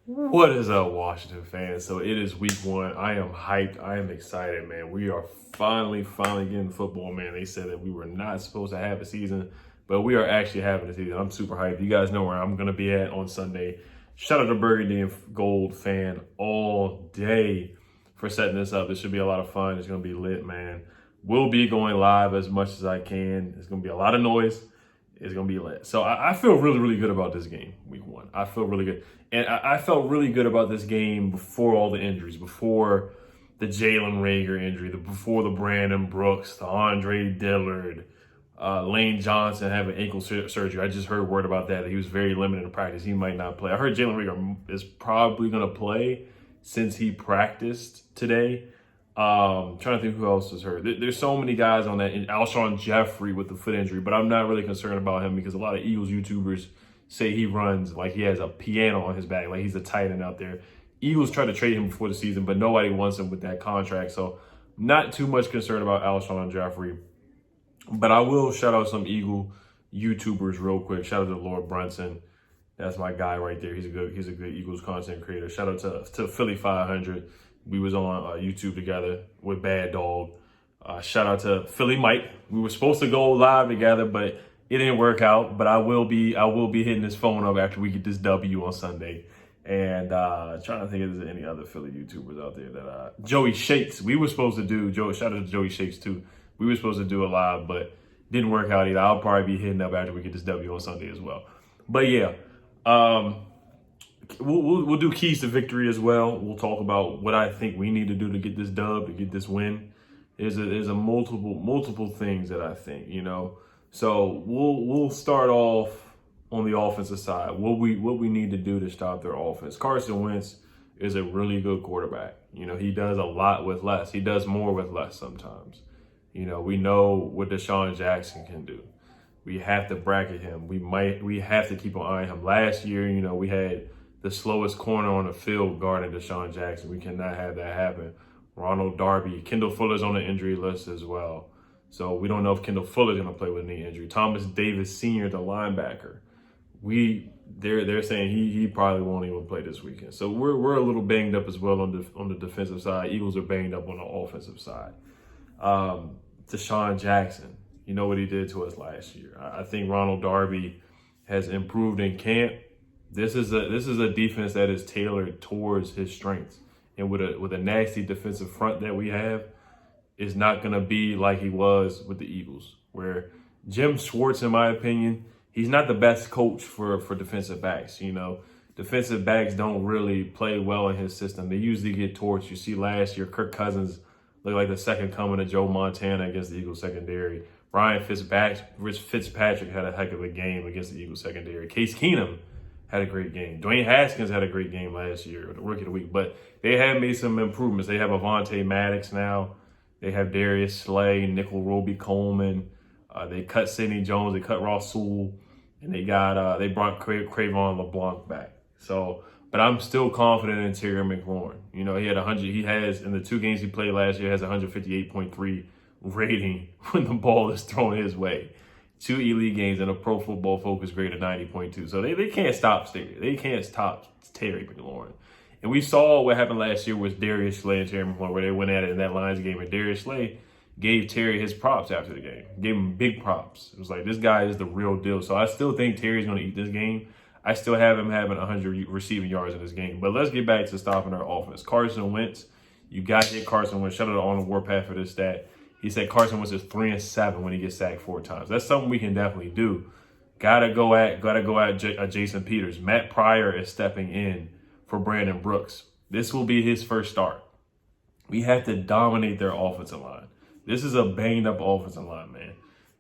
What is up, Washington fans? So it is week 1. I am hyped. I am excited, man. We are finally getting football, man. They said that we were not supposed to have a season, but we are actually having a season. I'm super hyped. You guys know where I'm going to be at on Sunday. Shout out to Burgundy and Gold fan all day for setting this up. This should be a lot of fun. It's going to be lit, man. We'll be going live as much as I can. It's going to be a lot of noise. It's going to be lit. So I feel really good about this game, week 1. I feel really good. And I felt really good about this game before all the injuries, before the Jalen Reagor injury, before the Brandon Brooks, the Andre Dillard, Lane Johnson having ankle surgery. I just heard word about that he was very limited in practice. He might not play. I heard Jalen Reagor is probably going to play since he practiced today. Trying to think who else is hurt. There's so many guys on that. And Alshon Jeffrey with the foot injury, but I'm not really concerned about him because a lot of Eagles YouTubers say he runs like he has a piano on his back, like he's a tight end out there. Eagles tried to trade him before the season, but nobody wants him with that contract. So not too much concern about Alshon Jeffrey. But I will shout out some Eagle YouTubers real quick. Shout out to Lord Brunson. That's my guy right there. He's a good Eagles content creator. Shout out to Philly 500. We was on YouTube together with Bad Dog. Shout out to Philly Mike. We were supposed to go live together, but it didn't work out. But I will be hitting his phone up after we get this W on Sunday. And trying to think if there's any other Philly YouTubers out there that Joey Shakes. We were supposed to do shout out to Joey Shakes too. We were supposed to do a live, but didn't work out either. I'll probably be hitting up after we get this W on Sunday as well. But yeah. We'll do keys to victory as well. We'll talk about what I think we need to do to get this dub, to get this win. There's a multiple things that I think, So we'll start off on the offensive side. What we need to do to stop their offense. Carson Wentz is a really good quarterback. He does a lot with less. He does more with less sometimes. We know what Deshaun Jackson can do. We have to bracket him. We have to keep an eye on him. Last year, we had the slowest corner on the field guarding Deshaun Jackson. We cannot have that happen. Ronald Darby, Kendall Fuller's on the injury list as well. So we don't know if Kendall Fuller's going to play with a knee injury. Thomas Davis Sr., the linebacker, they're saying he probably won't even play this weekend. So we're a little banged up as well on the defensive side. Eagles are banged up on the offensive side. Deshaun Jackson, you know what he did to us last year. I think Ronald Darby has improved in camp. This is a defense that is tailored towards his strengths, and with a nasty defensive front that we have, is not going to be like he was with the Eagles. Where Jim Schwartz, in my opinion, he's not the best coach for defensive backs. Defensive backs don't really play well in his system. They usually get torched. You see last year, Kirk Cousins looked like the second coming of Joe Montana against the Eagles secondary. Ryan Fitzpatrick had a heck of a game against the Eagles secondary. Case Keenum had a great game. Dwayne Haskins had a great game last year, the Rookie of the Week. But they have made some improvements. They have Avonte Maddox now. They have Darius Slay, Nickel Roby Coleman. They cut Sidney Jones. They cut Ross Sewell. And they brought Cravon LeBlanc back. So, but I'm still confident in Terry McLaurin. He has in the 2 games he played last year, has 158.3 rating when the ball is thrown his way. 2 elite games and a Pro Football Focus grade of 90.2. So they can't stop Terry. They can't stop Terry McLaurin. And we saw what happened last year with Darius Slay and Terry McLaurin, where they went at it in that Lions game. And Darius Slay gave Terry his props after the game. Gave him big props. It was like, this guy is the real deal. So I still think Terry's going to eat this game. I still have him having 100 receiving yards in this game. But let's get back to stopping our offense. Carson Wentz, you got to hit Carson Wentz. Shout out to On Warpath for this stat. He said Carson Wentz is 3-7 when he gets sacked 4 times. That's something we can definitely do. Gotta go at Jason Peters. Matt Pryor is stepping in for Brandon Brooks. This will be his first start. We have to dominate their offensive line. This is a banged up offensive line, man.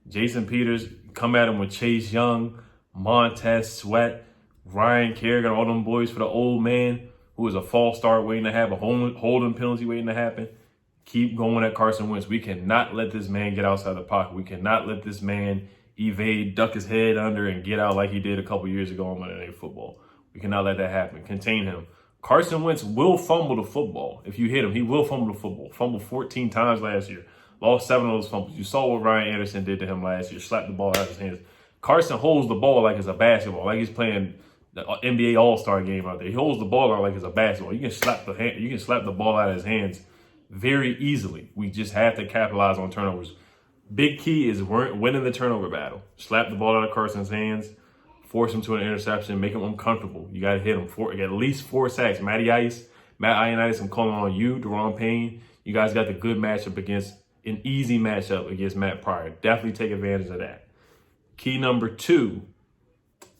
Jason Peters, come at him with Chase Young, Montez Sweat, Ryan Kerrigan, all them boys for the old man who is a false start waiting to happen, a holding penalty waiting to happen. Keep going at Carson Wentz. We cannot let this man get outside the pocket. We cannot let this man evade, duck his head under, and get out like he did a couple years ago on Monday Night Football. We cannot let that happen. Contain him. Carson Wentz will fumble the football. If you hit him, he will fumble the football. Fumbled 14 times last year. Lost 7 of those fumbles. You saw what Ryan Anderson did to him last year. Slapped the ball out of his hands. Carson holds the ball like it's a basketball, like he's playing the NBA All-Star game out there. He holds the ball out like it's a basketball. You can slap the ball out of his hands very easily. We just have to capitalize on turnovers. Big key is winning the turnover battle. Slap the ball out of Carson's hands, force him to an interception, make him uncomfortable. You got to hit him at least 4 sacks. Matt Ioannidis, I'm calling on you, Deron Payne. You guys got the good matchup against an easy matchup against Matt Pryor. Definitely take advantage of that. Key number 2,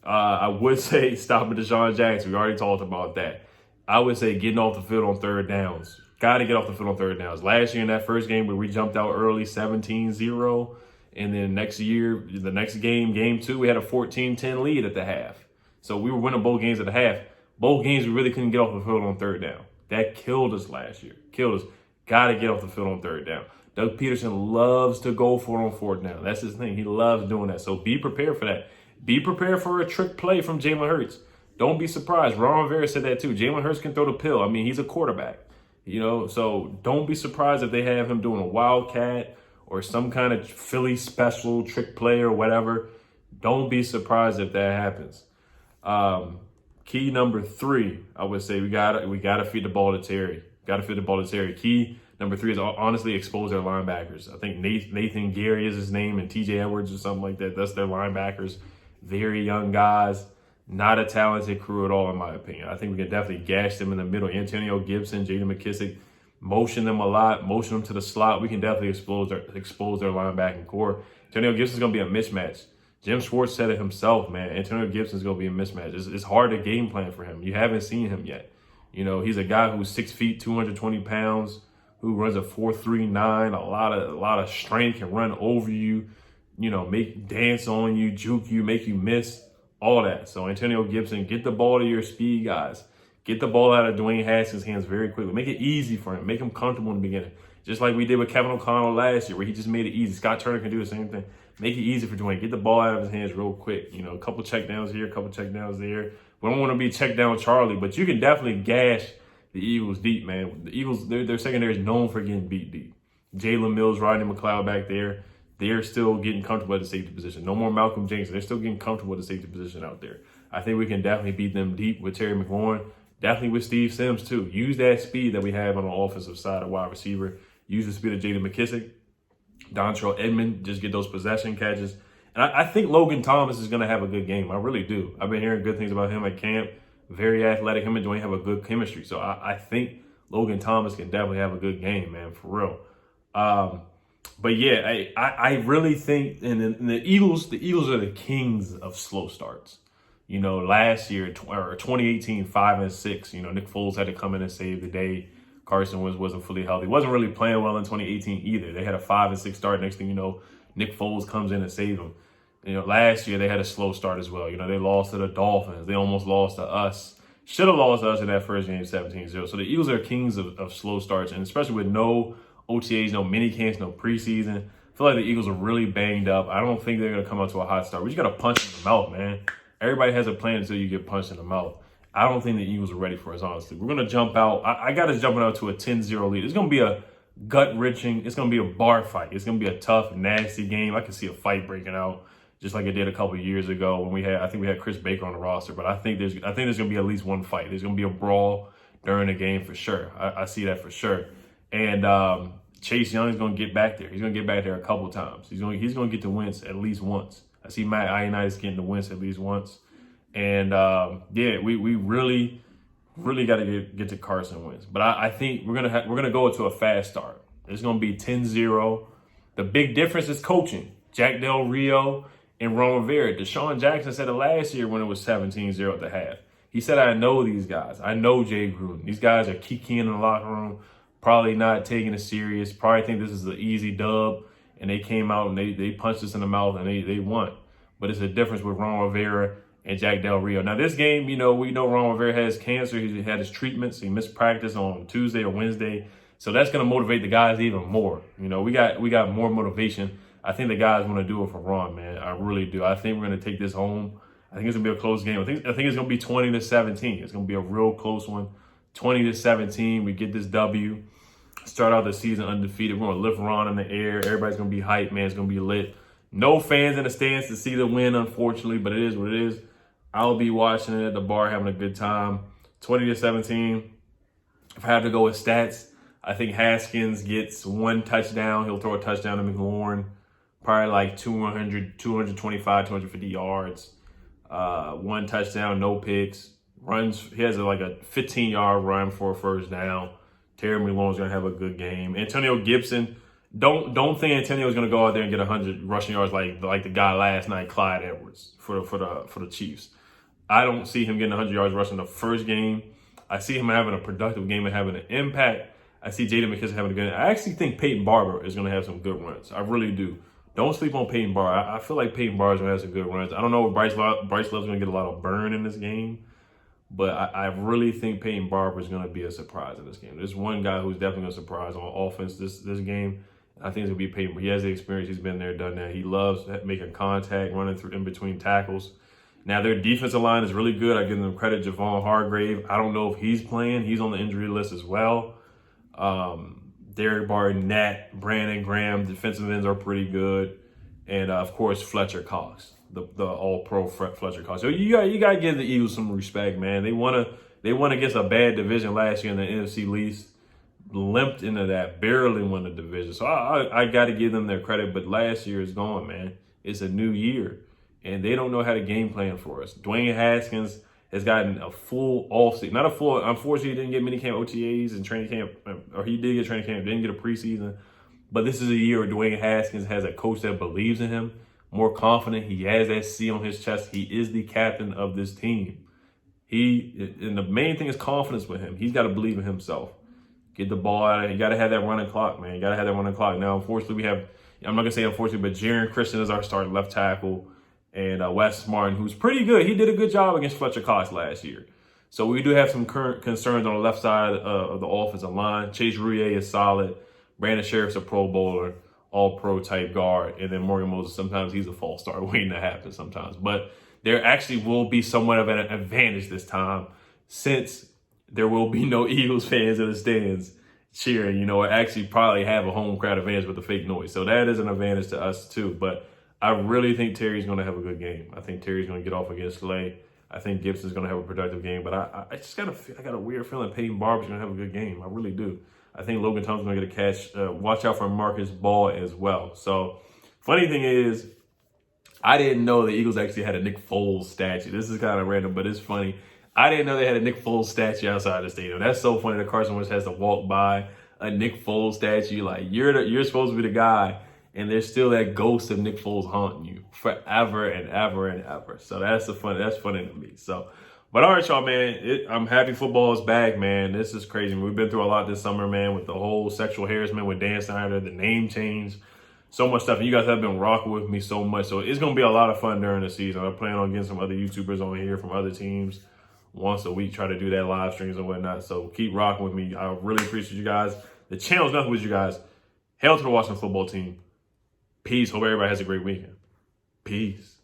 I would say stopping Deshaun Jackson. We already talked about that. I would say getting off the field on third downs. Got to get off the field on third downs. Last year in that first game where we jumped out early 17-0, and then next year, the next game, game 2, we had a 14-10 lead at the half. So we were winning both games at the half. Both games we really couldn't get off the field on third down. That killed us last year. Killed us. Got to get off the field on third down. Doug Peterson loves to go for it on fourth down. That's his thing. He loves doing that. So be prepared for that. Be prepared for a trick play from Jalen Hurts. Don't be surprised. Ron Rivera said that too. Jalen Hurts can throw the pill. I mean, he's a quarterback. So don't be surprised if they have him doing a wildcat or some kind of Philly special trick play or whatever. Don't be surprised if that happens. Key number 3, I would say we gotta feed the ball to Terry. Key number 3 is honestly expose their linebackers. I think Nathan Gary is his name and TJ Edwards or something like that. That's their linebackers. Very young guys. Not a talented crew at all, in my opinion. I think we can definitely gash them in the middle. Antonio Gibson, J.D. McKissick, motion them a lot, motion them to the slot. We can definitely expose their linebacking core. Antonio Gibson's going to be a mismatch. Jim Schwartz said it himself, man. Antonio Gibson's going to be a mismatch. It's hard to game plan for him. You haven't seen him yet. He's a guy who's 6 feet, 220 pounds, who runs a 4.39, a lot of strength, can run over you, make dance on you, juke you, make you miss. All that. So Antonio Gibson, get the ball to your speed guys. Get the ball out of Dwayne Haskins' hands very quickly. Make it easy for him. Make him comfortable in the beginning. Just like we did with Kevin O'Connell last year, where he just made it easy. Scott Turner can do the same thing. Make it easy for Dwayne. Get the ball out of his hands real quick. A couple check downs here, a couple check downs there. We don't want to be check down Charlie, but you can definitely gash the Eagles deep, man. The Eagles, their secondary is known for getting beat deep. Jalen Mills, Rodney McLeod back there. They're still getting comfortable at the safety position. No more Malcolm Jenkins. They're still getting comfortable at the safety position out there. I think we can definitely beat them deep with Terry McLaurin. Definitely with Steve Sims, too. Use that speed that we have on the offensive side of wide receiver. Use the speed of J.D. McKissick. Dontrell Edmond, just get those possession catches. And I think Logan Thomas is going to have a good game. I really do. I've been hearing good things about him at camp. Very athletic. Him and Dwayne have a good chemistry. So I think Logan Thomas can definitely have a good game, man, for real. But yeah, I really think, and the Eagles are the kings of slow starts. Last year, or 2018, 5-6, Nick Foles had to come in and save the day. Carson wasn't fully healthy. Wasn't really playing well in 2018 either. They had a 5-6 start. Next thing you know, Nick Foles comes in and saves them. Last year they had a slow start as well. They lost to the Dolphins. They almost lost to us. Should have lost to us in that first game, 17-0. So the Eagles are kings of slow starts, and especially with no OTAs, no mini camps, no preseason. I feel like the Eagles are really banged up. I don't think they're going to come out to a hot start. We just got to punch in the mouth, man. Everybody has a plan until you get punched in the mouth. I don't think the Eagles are ready for us, honestly. We're going to jump out. I got us jumping out to a 10-0 lead. It's going to be a gut-wrenching. It's going to be a bar fight. It's going to be a tough, nasty game. I can see a fight breaking out just like it did a couple of years ago when I think we had Chris Baker on the roster. But I think there's going to be at least one fight. There's going to be a brawl during the game for sure. I see that for sure. And Chase Young is going to get back there. He's going to get back there a couple times. He's going to get the wins at least once. I see Matt Ioannidis getting the wins at least once. And we really got to get to Carson wins. But I think we're gonna go into a fast start. It's gonna be 10-0. The big difference is coaching. Jack Del Rio and Ron Rivera. Deshaun Jackson said it last year when it was 17-0 at the half. He said, "I know these guys. I know Jay Gruden. These guys are kikiing in the locker room, probably not taking it serious. Probably think this is an easy dub." And they came out and they punched us in the mouth and they won. But it's a difference with Ron Rivera and Jack Del Rio. Now, this game, we know Ron Rivera has cancer. He had his treatments. He missed practice on Tuesday or Wednesday. So that's going to motivate the guys even more. We got more motivation. I think the guys want to do it for Ron, man. I really do. I think we're going to take this home. I think it's going to be a close game. I think it's going to be 20-17. It's going to be a real close one. 20-17. We get this W. Start out the season undefeated. We're going to lift Ron in the air. Everybody's going to be hyped, man. It's going to be lit. No fans in the stands to see the win, unfortunately, but it is what it is. I'll be watching it at the bar, having a good time. 20-17. If I have to go with stats, I think Haskins gets 1 touchdown. He'll throw a touchdown to McLaurin. Probably like 200, 225, 250 yards. 1 touchdown, no picks. Runs. He has like a 15-yard run for a first down. Terry McLaurin's gonna have a good game. Antonio Gibson. Don't think Antonio's gonna go out there and get 100 rushing yards like the guy last night, Clyde Edwards, for the Chiefs. I don't see him getting 100 yards rushing the first game. I see him having a productive game and having an impact. I see Jada McKissick having a good. I actually think Peyton Barber is going to have some good runs. I really do. Don't sleep on Peyton Barber. I feel like Peyton Barber is going to have some good runs. I don't know if Bryce Love's going to get a lot of burn in this game, but I really think Peyton Barber is going to be a surprise in this game. There's one guy who's definitely going to surprise on offense this game. I think it's going to be Peyton. He has the experience. He's been there, done that. He loves making contact, running through in between tackles. Now, their defensive line is really good. I give them credit. Javon Hargrave, I don't know if he's playing. He's on the injury list as well. Derek Barnett, Brandon Graham, defensive ends are pretty good. And, of course, Fletcher Cox, the all-pro Fletcher Cox. So you got to give the Eagles some respect, man. They won against a bad division last year in the NFC East. Limped into that, barely won the division. So I got to give them their credit. But last year is gone, man. It's a new year. And they don't know how to game plan for us. Dwayne Haskins has gotten a full offseason. Not a full, unfortunately, he didn't get minicamp OTAs and training camp, or he did get training camp, didn't get a preseason. But this is a year where Dwayne Haskins has a coach that believes in him, more confident. He has that C on his chest. He is the captain of this team. And the main thing is confidence with him. He's got to believe in himself. Get the ball out of it. You got to have that running clock, man. You got to have that running clock. Now, unfortunately, we have, I'm not going to say unfortunately, but Jaron Christian is our starting left tackle. And Wes Martin, who's pretty good. He did a good job against Fletcher Cox last year. So we do have some current concerns on the left side of the offensive line. Chase Rouillet is solid. Brandon Sheriff's a Pro Bowler, all-pro type guard. And then Morgan Moses, sometimes he's a false start waiting to happen sometimes. But there actually will be somewhat of an advantage this time, since there will be no Eagles fans in the stands cheering. You know, actually probably have a home crowd advantage with the fake noise. So that is an advantage to us too. But I really think Terry's going to have a good game. I think Terry's going to get off against Slay. I think Gibson's going to have a productive game. But I just got a weird feeling Peyton Barber's going to have a good game. I really do. I think Logan Thompson's going to get a catch. Watch out for Marcus Ball as well. So, funny thing is, I didn't know the Eagles actually had a Nick Foles statue. This is kind of random, but it's funny. I didn't know they had a Nick Foles statue outside the stadium. That's so funny that Carson Wentz has to walk by a Nick Foles statue. Like, you're supposed to be the guy. And there's still that ghost of Nick Foles haunting you forever and ever and ever. So that's funny to me. So, but all right, y'all, man. I'm happy football is back, man. This is crazy. We've been through a lot this summer, man, with the whole sexual harassment with Dan Snyder, the name change, so much stuff. And you guys have been rocking with me so much. So it's going to be a lot of fun during the season. I plan on getting some other YouTubers on here from other teams once a week, try to do that live streams and whatnot. So keep rocking with me. I really appreciate you guys. The channel's nothing with you guys. Hail to the Washington football team. Peace. Hope everybody has a great weekend. Peace.